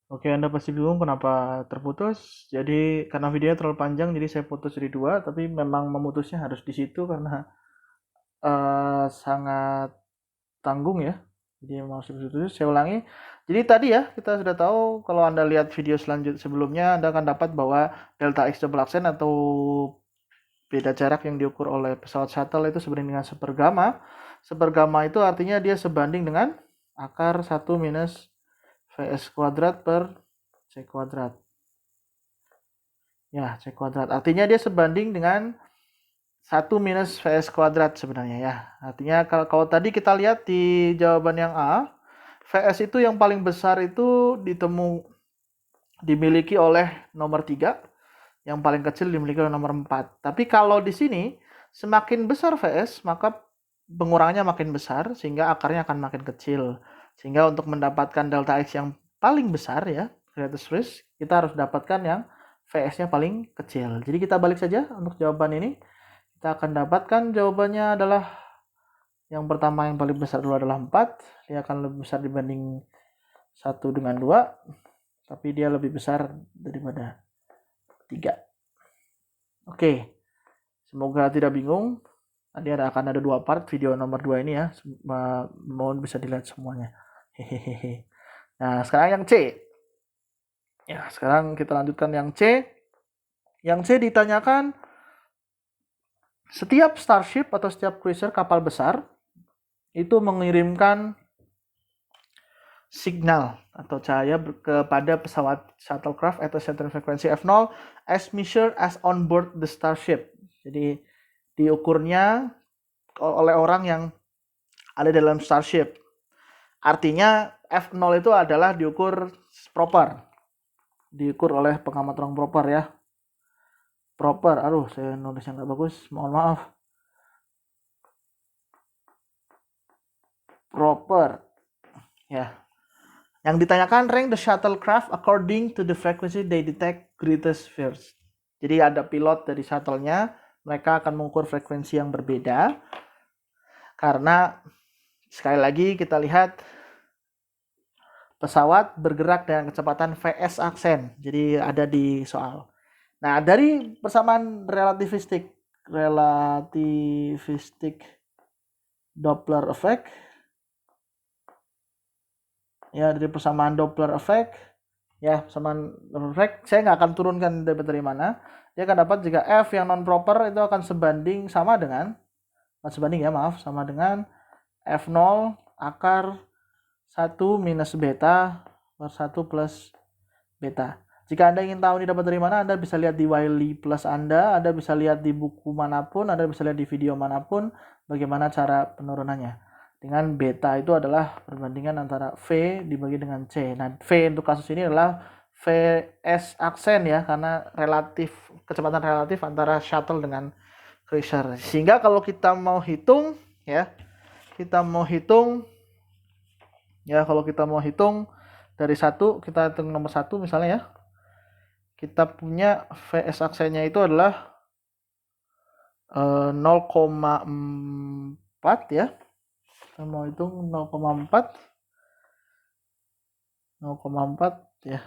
Oke, Anda pasti bingung kenapa terputus. Jadi karena videonya terlalu panjang, jadi saya putus jadi dua. Tapi memang memutusnya harus di situ karena sangat tanggung ya. Jadi memang harus di situ. Saya ulangi. Jadi tadi ya kita sudah tahu kalau Anda lihat video sebelumnya, Anda akan dapat bahwa delta x double aksen atau beda jarak yang diukur oleh pesawat shuttle itu sebanding dengan sepergama. Sepergama itu artinya dia sebanding dengan akar 1 minus Vs kuadrat per C kuadrat. Ya, C kuadrat. Artinya dia sebanding dengan 1 minus Vs kuadrat sebenarnya ya. Artinya kalau tadi kita lihat di jawaban yang A, Vs itu yang paling besar itu dimiliki oleh nomor 3, yang paling kecil dimiliki oleh nomor 4. Tapi kalau di sini semakin besar Vs, maka pengurangannya makin besar sehingga akarnya akan makin kecil. Sehingga untuk mendapatkan delta X yang paling besar ya, greatest risk, kita harus dapatkan yang Vs-nya paling kecil. Jadi kita balik saja untuk jawaban ini. Kita akan dapatkan jawabannya adalah yang pertama yang paling besar dulu adalah 4. Dia akan lebih besar dibanding 1 dengan 2. Tapi dia lebih besar daripada 3. Oke, semoga tidak bingung. Nanti akan ada 2 part video nomor 2 ini ya. Mohon bisa dilihat semuanya. Hehehe. Nah, sekarang yang C. Ya, sekarang kita lanjutkan yang C. Yang C ditanyakan setiap starship atau setiap cruiser kapal besar itu mengirimkan signal atau cahaya kepada pesawat shuttlecraft atau center frekuensi F0 as measured as on board the starship. Jadi diukurnya oleh orang yang ada dalam starship. Artinya F0 itu adalah diukur proper. Diukur oleh pengamat orang proper ya. Proper, aduh saya nulisnya nggak bagus, mohon maaf. Proper, ya. Yang ditanyakan rank the shuttlecraft according to the frequency they detect greatest first. Jadi ada pilot dari shuttle-nya, mereka akan mengukur frekuensi yang berbeda. Karena sekali lagi kita lihat pesawat bergerak dengan kecepatan Vs aksen. Jadi ada di soal. Nah, dari persamaan relativistik Doppler effect, ya dari persamaan Doppler effect, ya persamaan Doppler effect, saya nggak akan turunkan dari mana. Dia akan dapat jika F yang non proper itu akan sebanding sama dengan F0 akar 1 minus beta per 1 plus beta. Jika Anda ingin tahu ini dapat dari mana, Anda bisa lihat di Wiley Plus Anda bisa lihat di buku manapun, Anda bisa lihat di video manapun bagaimana cara penurunannya. Dengan beta itu adalah perbandingan antara V dibagi dengan C. Nah, V untuk kasus ini adalah Vs aksen ya, karena kecepatan relatif antara shuttle dengan cruiser. Sehingga kalau kita mau hitung ya, kalau kita mau hitung dari satu, kita hitung nomor 1 misalnya ya. Kita punya Vs aksennya itu adalah 0,4 ya. Kita mau hitung 0,4 ya.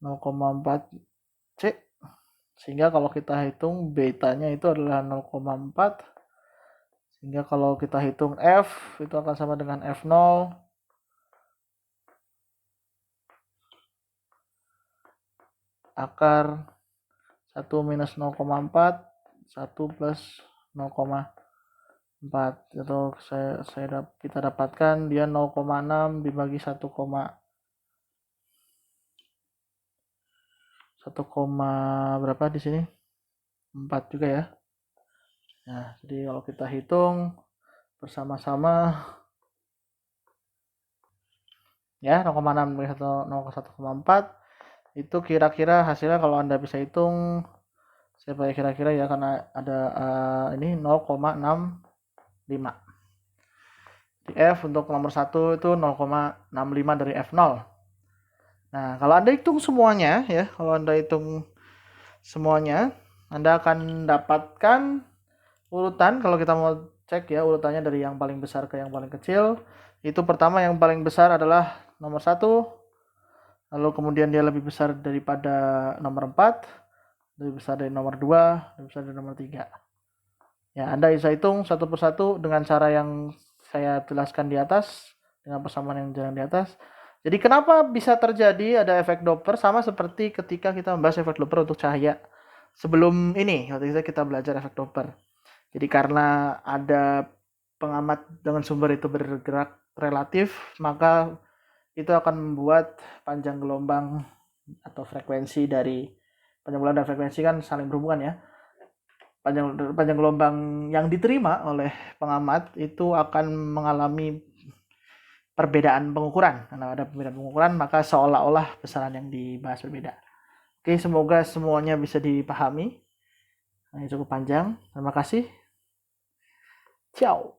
0,4 C. Sehingga kalau kita hitung betanya itu adalah 0,4. Sehingga kalau kita hitung F itu akan sama dengan F0 akar 1 minus 0,4 1 plus 0,4 itu kita dapatkan dia 0,6 dibagi 1, 1, berapa di sini 4 juga ya. Nah, jadi kalau kita hitung bersama-sama ya 0,6 dibagi 1,4 itu kira-kira hasilnya kalau Anda bisa hitung, saya pakai kira-kira ya karena ada ini 0,65. Di F untuk nomor 1 itu 0,65 dari F0. Nah, kalau Anda hitung semuanya ya, Anda akan dapatkan urutan. Kalau kita mau cek ya urutannya dari yang paling besar ke yang paling kecil. Itu pertama yang paling besar adalah nomor 1, lalu kemudian dia lebih besar daripada nomor 4, lebih besar dari nomor 2, lebih besar dari nomor 3. Ya, Anda bisa hitung satu persatu dengan cara yang saya jelaskan di atas, dengan persamaan yang jalan di atas. Jadi kenapa bisa terjadi ada efek Doppler, sama seperti ketika kita membahas efek Doppler untuk cahaya. Sebelum ini, waktu itu kita belajar efek Doppler. Jadi karena ada pengamat dengan sumber itu bergerak relatif, maka itu akan membuat panjang gelombang atau frekuensi dari panjang gelombang dan frekuensi kan saling berhubungan ya. Panjang gelombang yang diterima oleh pengamat itu akan mengalami perbedaan pengukuran. Karena ada perbedaan pengukuran, maka seolah-olah besaran yang dibahas berbeda. Oke, semoga semuanya bisa dipahami. Ini cukup panjang. Terima kasih. Ciao.